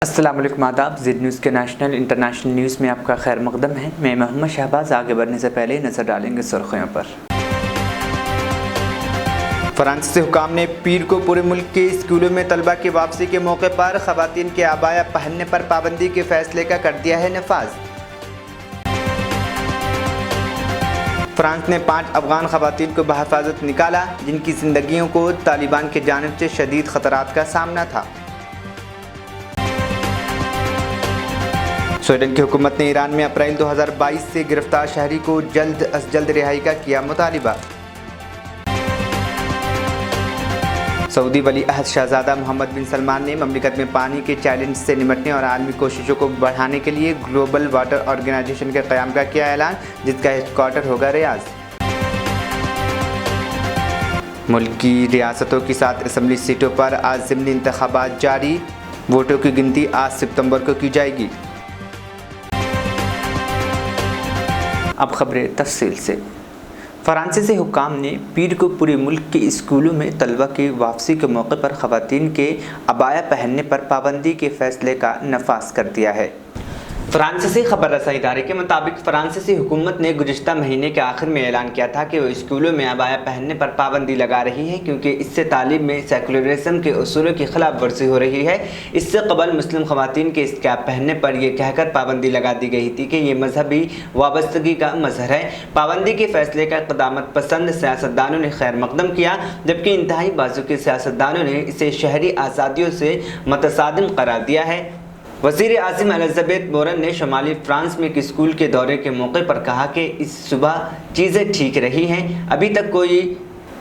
السلام علیکم، آداب۔ زد نیوز کے نیشنل انٹرنیشنل نیوز میں آپ کا خیر مقدم ہے۔ میں محمد شہباز۔ آگے بڑھنے سے پہلے نظر ڈالیں گے سرخیوں پر۔ فرانسیسی حکام نے پیر کو پورے ملک کے اسکولوں میں طلبہ کی واپسی کے موقع پر خواتین کے عبایا پہننے پر پابندی کے فیصلے کا کر دیا ہے نفاذ۔ فرانس نے 5 افغان خواتین کو بحفاظت نکالا جن کی زندگیوں کو طالبان کی جانب سے شدید خطرات کا سامنا تھا۔ سویڈن کی حکومت نے ایران میں اپریل 2022 سے گرفتار شہری کو جلد از جلد رہائی کا کیا مطالبہ۔ سعودی ولی عہد شہزادہ محمد بن سلمان نے مملکت میں پانی کے چیلنج سے نمٹنے اور عالمی کوششوں کو بڑھانے کے لیے گلوبل واٹر آرگنائزیشن کے قیام کا کیا اعلان، جس کا ہیڈ کوارٹر ہوگا ریاض۔ ملک کی ریاستوں کی 7 اسمبلی سیٹوں پر آج ضمنی انتخابات جاری، ووٹوں کی گنتی 8 ستمبر کو کی جائے گی۔ اب خبریں تفصیل سے۔ فرانسیسی حکام نے پیر کو پورے ملک کے اسکولوں میں طلبہ کی واپسی کے موقع پر خواتین کے عبایا پہننے پر پابندی کے فیصلے کا نفاذ کر دیا ہے۔ فرانسیسی خبر رسائی ادارے کے مطابق فرانسیسی حکومت نے گزشتہ مہینے کے آخر میں اعلان کیا تھا کہ وہ اسکولوں میں عبایا پہننے پر پابندی لگا رہی ہے کیونکہ اس سے تعلیم میں سیکولرزم کے اصولوں کی خلاف ورزی ہو رہی ہے۔ اس سے قبل مسلم خواتین کے اسکارف پہننے پر یہ کہہ کر پابندی لگا دی گئی تھی کہ یہ مذہبی وابستگی کا مظہر ہے۔ پابندی کے فیصلے کا اقدامات پسند سیاستدانوں نے خیر مقدم کیا، جبکہ انتہائی بازو کے سیاستدانوں نے اسے شہری آزادیوں سے متصادم قرار دیا ہے۔ وزیر اعظم الزبیتھ بورن نے شمالی فرانس میں ایک اسکول کے دورے کے موقع پر کہا کہ اس صبح چیزیں ٹھیک رہی ہیں، ابھی تک کوئی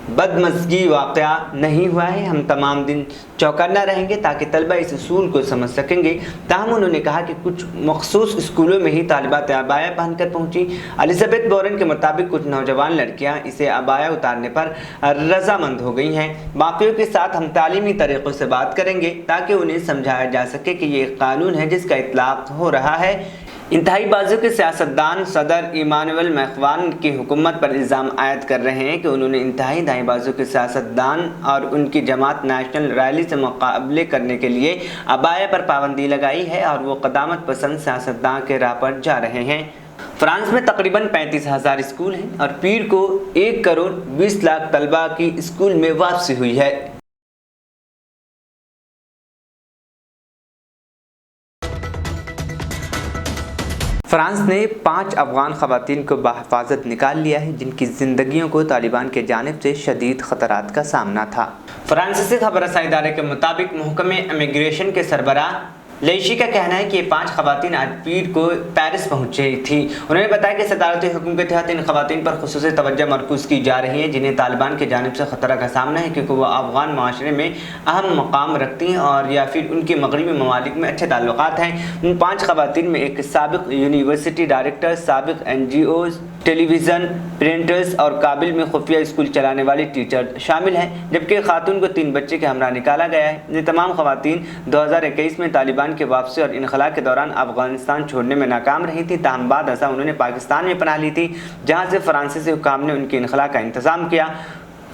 بدمزگی واقعہ نہیں ہوا ہے۔ ہم تمام دن چوکنا رہیں گے تاکہ طلبہ اس اصول کو سمجھ سکیں گے۔ تاہم انہوں نے کہا کہ کچھ مخصوص اسکولوں میں ہی طالبات عبایا پہن کر پہنچی۔ الزبیتھ بورن کے مطابق کچھ نوجوان لڑکیاں اسے عبایا اتارنے پر رضامند ہو گئی ہیں۔ باقیوں کے ساتھ ہم تعلیمی طریقوں سے بات کریں گے تاکہ انہیں سمجھایا جا سکے کہ یہ ایک قانون ہے جس کا اطلاق ہو رہا ہے۔ انتہائی بازو کے سیاستدان صدر ایمانوئل میخوان کی حکومت پر الزام عائد کر رہے ہیں کہ انہوں نے انتہائی دائیں بازو کے سیاستدان اور ان کی جماعت نیشنل ریلی سے مقابلے کرنے کے لیے عبایا پر پابندی لگائی ہے اور وہ قدامت پسند سیاستدان کے راہ پر جا رہے ہیں۔ فرانس میں تقریباً 35,000 اسکول ہیں اور پیر کو 1 کروڑ 20 لاکھ طلبہ کی اسکول میں واپسی ہوئی ہے۔ فرانس نے 5 افغان خواتین کو بحفاظت نکال لیا ہے جن کی زندگیوں کو طالبان کی جانب سے شدید خطرات کا سامنا تھا۔ فرانسیسی خبر رسائی ادارے کے مطابق محکمہ امیگریشن کے سربراہ لیشی کا کہنا ہے کہ یہ 5 خواتین آج پیر کو پیرس پہنچی تھی۔ انہوں نے بتایا کہ صدارتی حکم کے تحت ان خواتین پر خصوصی توجہ مرکوز کی جا رہی ہے جنہیں طالبان کی جانب سے خطرہ کا سامنا ہے کیونکہ وہ افغان معاشرے میں اہم مقام رکھتی ہیں اور یا پھر ان کے مغربی ممالک میں اچھے تعلقات ہیں۔ ان 5 خواتین میں ایک سابق یونیورسٹی ڈائریکٹر، سابق NGOs، ٹیلی ویژن پرزنٹرز اور کابل میں خفیہ اسکول چلانے والی ٹیچر شامل ہیں، جبکہ خاتون کو 3 بچے کے ہمراہ نکالا گیا ہے۔ یہ تمام خواتین 2021 میں طالبان کے واپسی اور انخلاء کے دوران افغانستان چھوڑنے میں ناکام رہی تھی، تاہم بعد ازاں انہوں نے پاکستان میں پناہ لی تھی جہاں سے فرانسیسی حکام نے ان کی انخلاء کا انتظام کیا۔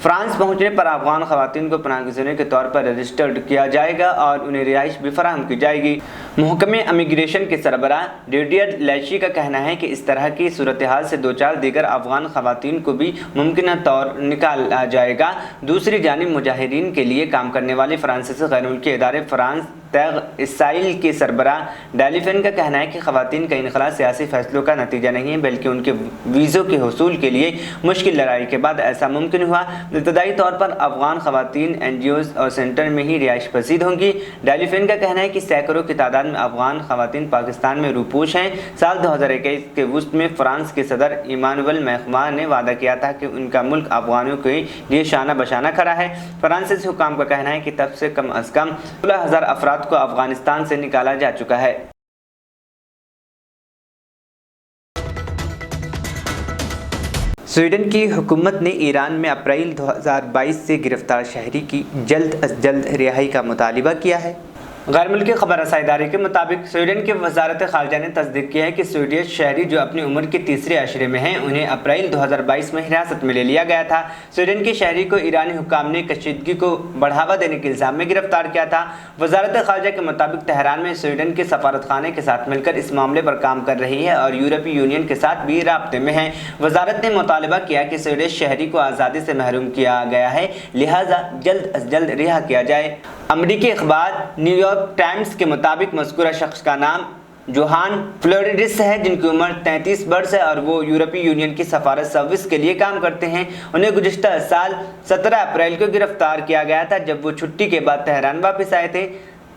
فرانس پہنچنے پر افغان خواتین کو پناہ گزینوں کے طور پر رجسٹرڈ کیا جائے گا اور انہیں رہائش بھی فراہم کی جائے گی۔ محکمہ امیگریشن کے سربراہ ڈیڈیئر لیشی کا کہنا ہے کہ اس طرح کی صورتحال سے 2-4 دیگر افغان خواتین کو بھی ممکنہ طور نکالا جائے گا۔ دوسری جانب مجاہرین کے لیے کام کرنے والے فرانسیسی غیر ملکی ادارے فرانس تیغ اسرائیل کے سربراہ ڈیلیفین کا کہنا ہے کہ خواتین کا انخلاء سیاسی فیصلوں کا نتیجہ نہیں ہے بلکہ ان کے ویزوں کے حصول کے لیے مشکل لڑائی کے بعد ایسا ممکن ہوا۔ ابتدائی طور پر افغان خواتین NGOs اور سینٹر میں ہی رہائش پذیر ہوں گی۔ ڈیلیفین کا کہنا ہے کہ سینکڑوں کی تعداد میں افغان خواتین پاکستان میں روپوش ہیں۔ سال 2021 کے وسط میں فرانس کے صدر ایمانوئل میخوان نے وعدہ کیا تھا کہ ان کا ملک افغانوں کے لیے شانہ بشانہ کھڑا ہے۔ فرانسیسی حکام کا کہنا ہے کہ تب سے کم از کم 16,000 افراد کو افغانستان سے نکالا جا چکا ہے۔ سویڈن کی حکومت نے ایران میں اپریل 2022 سے گرفتار شہری کی جلد از جلد رہائی کا مطالبہ کیا ہے۔ غیر ملکی خبر رسائی ادارے کے مطابق سویڈن کی وزارت خارجہ نے تصدیق کیا ہے کہ سویڈش شہری جو اپنی عمر کے تیسرے عشرے میں ہیں انہیں اپریل 2022 میں حراست میں لے لیا گیا تھا۔ سویڈن کے شہری کو ایرانی حکام نے کشیدگی کو بڑھاوا دینے کے الزام میں گرفتار کیا تھا۔ وزارت خارجہ کے مطابق تہران میں سویڈن کے سفارت خانے کے ساتھ مل کر اس معاملے پر کام کر رہی ہے اور یورپی یونین کے ساتھ بھی رابطے میں ہے۔ وزارت نے مطالبہ کیا کہ سویڈش شہری کو آزادی سے محروم کیا گیا ہے، لہٰذا جلد از جلد رہا کیا جائے۔ امریکی اخبار نیو یارک ٹائمز کے مطابق مذکورہ شخص کا نام جوہان فلورڈس ہے، جن کی عمر 33 برس ہے اور وہ یورپی یونین کی سفارت سروس کے لیے کام کرتے ہیں۔ انہیں گزشتہ سال 17 اپریل کو گرفتار کیا گیا تھا جب وہ چھٹی کے بعد تہران واپس آئے تھے۔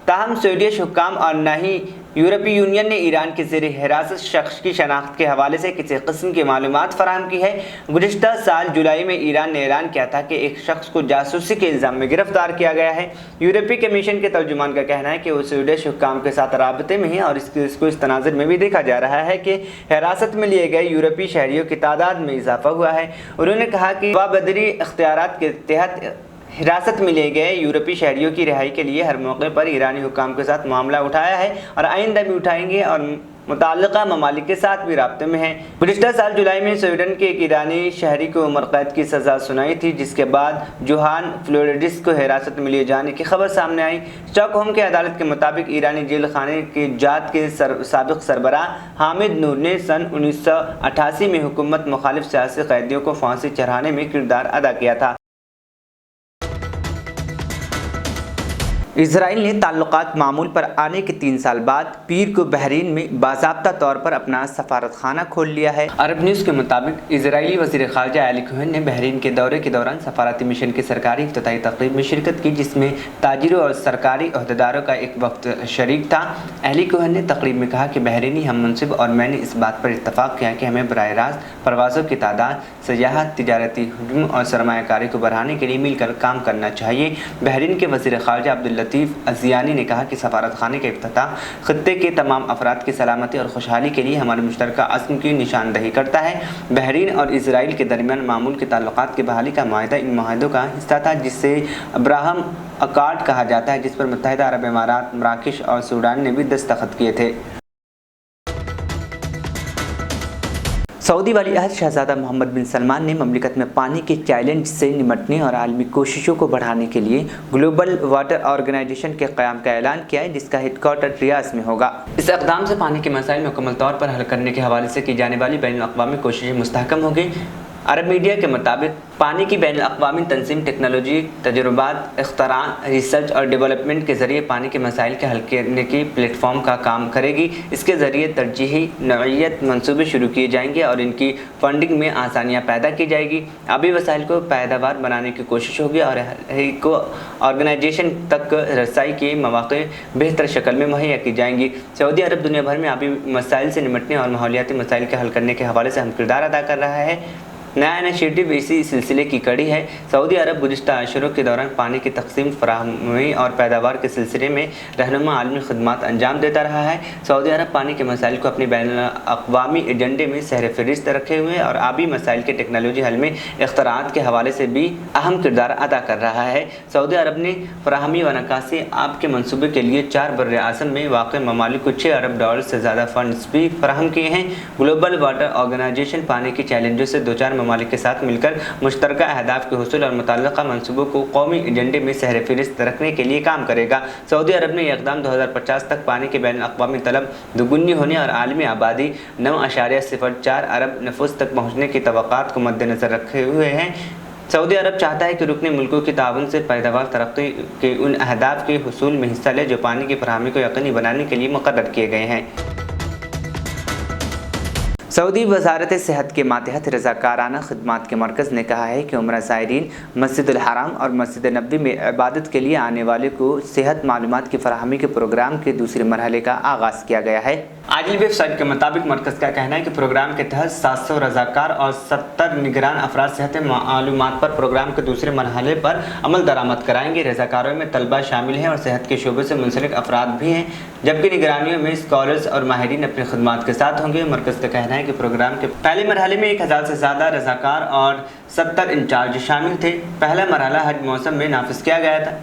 تاہم سویڈش حکام اور نہ ہی یورپی یونین نے ایران کے زیر حراست شخص کی شناخت کے حوالے سے کسی قسم کی معلومات فراہم کی ہے۔ گزشتہ سال جولائی میں ایران نے اعلان کیا تھا کہ ایک شخص کو جاسوسی کے الزام میں گرفتار کیا گیا ہے۔ یورپی کمیشن کے ترجمان کا کہنا ہے کہ وہ سویڈش حکام کے ساتھ رابطے میں ہیں اور اس کو اس تناظر میں بھی دیکھا جا رہا ہے کہ حراست میں لیے گئے یورپی شہریوں کی تعداد میں اضافہ ہوا ہے۔ انہوں نے کہا کہ وابدری اختیارات کے تحت حراست میں لے گئے یورپی شہریوں کی رہائی کے لیے ہر موقع پر ایرانی حکام کے ساتھ معاملہ اٹھایا ہے اور آئندہ بھی اٹھائیں گے اور متعلقہ ممالک کے ساتھ بھی رابطے میں ہیں۔ گزشتہ سال جولائی میں سویڈن کے ایک ایرانی شہری کو عمر قید کی سزا سنائی تھی، جس کے بعد جوہان فلورڈس کو حراست میں لیے جانے کی خبر سامنے آئی۔ اسٹاک ہوم کی عدالت کے مطابق ایرانی جیل خانے کے جات کے سابق سربراہ حامد نور نے سن 1988 میں حکومت مخالف سیاسی قیدیوں کو پھانسی چڑھانے میں کردار ادا کیا تھا۔ اسرائیل نے تعلقات معمول پر آنے کے 3 سال بعد پیر کو بحرین میں باضابطہ طور پر اپنا سفارت خانہ کھول لیا ہے۔ عرب نیوز کے مطابق اسرائیلی وزیر خارجہ ایلی کوہن نے بحرین کے دورے کے دوران سفارتی مشن کی سرکاری افتتاحی تقریب میں شرکت کی، جس میں تاجروں اور سرکاری عہدیداروں کا ایک وفد شریک تھا۔ ایلی کوہن نے تقریب میں کہا کہ بحرینی ہم منصب اور میں نے اس بات پر اتفاق کیا کہ ہمیں براہ راست پروازوں کی تعداد، سیاحت، تجارتی حجم اور سرمایہ کاری کو بڑھانے کے لیے مل کر کام کرنا چاہیے۔ بحرین کے وزیر خارجہ عبداللطیف ازیانی نے کہا کہ سفارت خانے کا افتتاح خطے کے تمام افراد کی سلامتی اور خوشحالی کے لیے ہمارے مشترکہ عزم کی نشاندہی کرتا ہے۔ بحرین اور اسرائیل کے درمیان معمول کے تعلقات کی بحالی کا معاہدہ ان معاہدوں کا حصہ تھا، جسے ابراہم اکارڈ کہا جاتا ہے، جس پر متحدہ عرب امارات، مراکش اور سوڈان نے بھی دستخط کیے تھے۔ سعودی ولی عہد شہزادہ محمد بن سلمان نے مملکت میں پانی کے چیلنج سے نمٹنے اور عالمی کوششوں کو بڑھانے کے لیے گلوبل واٹر آرگنائزیشن کے قیام کا اعلان کیا ہے، جس کا ہیڈ کوارٹر ریاض میں ہوگا۔ اس اقدام سے پانی کے مسائل مکمل طور پر حل کرنے کے حوالے سے کی جانے والی بین الاقوامی کوششیں مستحکم ہوں گی۔ عرب میڈیا کے مطابق پانی کی بین الاقوامی تنظیم ٹیکنالوجی، تجربات، اختراع، ریسرچ اور ڈیولپمنٹ کے ذریعے پانی کے مسائل کے حل کرنے کی پلیٹ فارم کا کام کرے گی۔ اس کے ذریعے ترجیحی نوعیت منصوبے شروع کیے جائیں گے اور ان کی فنڈنگ میں آسانیاں پیدا کی جائے گی۔ آبی وسائل کو پیداوار بنانے کی کوشش ہوگی اور کو آرگنائزیشن تک رسائی کے مواقع بہتر شکل میں مہیا کی جائیں گی۔ سعودی عرب دنیا بھر میں آبی مسائل سے نمٹنے اور ماحولیاتی مسائل کے حل کرنے کے حوالے سے اہم کردار ادا کر رہا ہے۔ نیا انیشیٹو اسی سلسلے کی کڑی ہے۔ سعودی عرب گزشتہ عشروں کے دوران پانی کی تقسیم، فراہمی اور پیداوار کے سلسلے میں رہنما عالمی خدمات انجام دیتا رہا ہے۔ سعودی عرب پانی کے مسائل کو اپنے بین الاقوامی ایجنڈے میں سہر فہرست رکھے ہوئے اور آبی مسائل کے ٹیکنالوجی حل میں اختراعات کے حوالے سے بھی اہم کردار ادا کر رہا ہے۔ سعودی عرب نے فراہمی و نکاسی آب کے منصوبے کے لیے 4 بر اعظم میں واقع ممالک کو $6 ارب سے زیادہ فنڈز بھی فراہم کیے ہیں۔ گلوبل واٹر آرگنائزیشن پانی کے چیلنجوں سے دوچار ممالک کے ساتھ مل کر مشترکہ اہداف کے حصول اور متعلقہ منصوبوں کو قومی ایجنڈے میں سہر فہرست رکھنے کے لیے کام کرے گا۔ سعودی عرب نے یہ اقدام 2050 تک پانی کے بین الاقوامی طلب دوگنی ہونے اور عالمی آبادی 9.04 ارب نفوس تک پہنچنے کی توقعات کو مد نظر رکھے ہوئے ہیں۔ سعودی عرب چاہتا ہے کہ رکن ملکوں کی تعاون سے پیداوار ترقی کے ان اہداف کے حصول میں حصہ لے جو پانی کی فراہمی کو یقینی بنانے کے لیے مقرر کیے گئے ہیں۔ سعودی وزارت صحت کے ماتحت رضاکارانہ خدمات کے مرکز نے کہا ہے کہ عمرہ زائرین مسجد الحرام اور مسجد نبوی میں عبادت کے لیے آنے والے کو صحت معلومات کی فراہمی کے پروگرام کے دوسرے مرحلے کا آغاز کیا گیا ہے۔ عاجل ویب سائٹ کے مطابق مرکز کا کہنا ہے کہ پروگرام کے تحت 700 رضاکار اور 70 نگران افراد صحت معلومات پر پروگرام کے دوسرے مرحلے پر عمل درآمد کرائیں گے۔ رضاکاروں میں طلبہ شامل ہیں اور صحت کے شعبے سے منسلک افراد بھی ہیں، جبکہ نگرانیوں میں اسکالرز اور ماہرین اپنی خدمات کے ساتھ ہوں گے۔ مرکز کا کہنا ہے کہ پروگرام کے پہلے مرحلے میں 1000 سے زیادہ رضاکار اور 70 انچارج شامل تھے۔ پہلا مرحلہ حج موسم میں نافذ کیا گیا تھا۔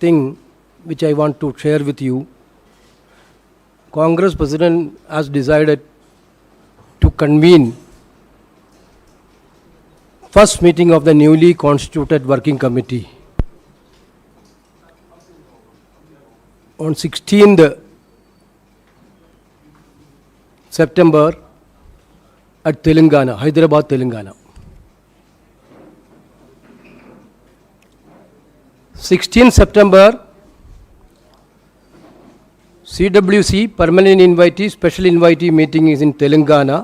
thing which I want to share with you, Congress President has decided to convene first meeting of the newly constituted working committee on 16th September at Telangana, Hyderabad, Telangana. 16th September, CWC permanent invitee, special invitee meeting is in Telangana,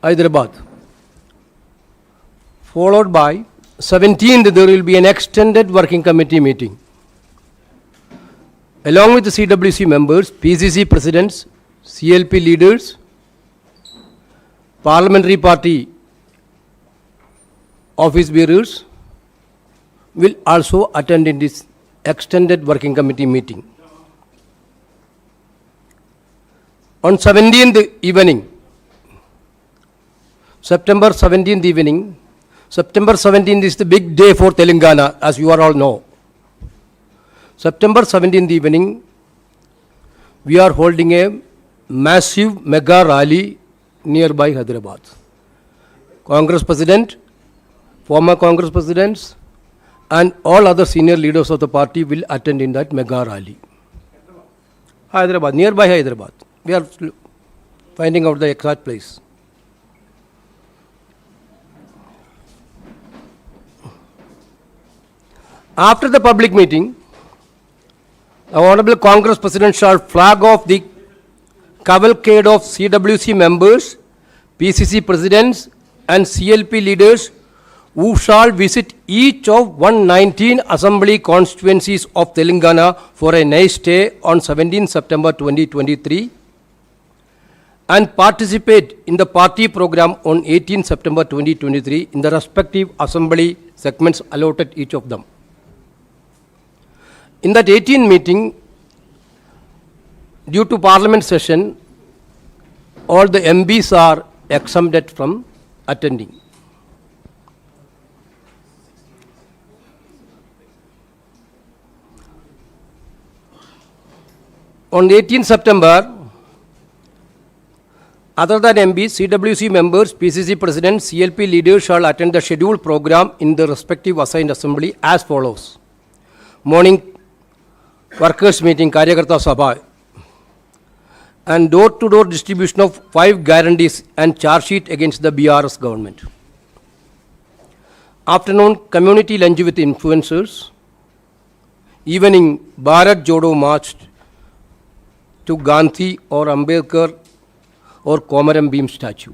Hyderabad. Followed by 17th, there will be an extended working committee meeting. Along with the CWC members, PCC presidents, CLP leaders, parliamentary party office bearers will also attend in this extended working committee meeting. On 17th evening, September 17th evening, September 17th is the big day for Telangana, as you all know. September 17th evening, we are holding a massive mega rally nearby Hyderabad. Congress President, former Congress Presidents, and all other senior leaders of the party will attend in that mega rally. Hyderabad, nearby Hyderabad. We are finding out the exact place. After the public meeting, the Honorable Congress President shall flag off the cavalcade of CWC members, PCC presidents, and CLP leaders who shall visit each of 119 assembly constituencies of Telangana for a night stay on 17 September 2023 and participate in the party program on 18 September 2023 in the respective assembly segments allotted each of them. In that 18 meeting, due to Parliament session, all the MPs are exempted from attending. On 18 September, other than MPs, CWC members, PCC president, CLP leaders shall attend the scheduled program in the respective assigned assembly as follows. Morning workers meeting, Karyakarta Sabha, and door-to-door distribution of 5 guarantees and charge sheet against the BRS government. Afternoon, community lunch with influencers. Evening, Bharat Jodo march to Gandhi or Ambedkar or Komaram Bhim statue.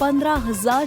15,000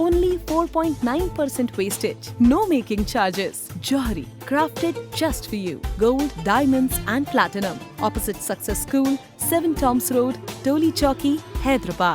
only 4.9% wastage, no making charges. Johari, crafted just for you. Gold, diamonds and platinum. Opposite Success School, 7 Toms Road, Toli Chowki, Hyderabad.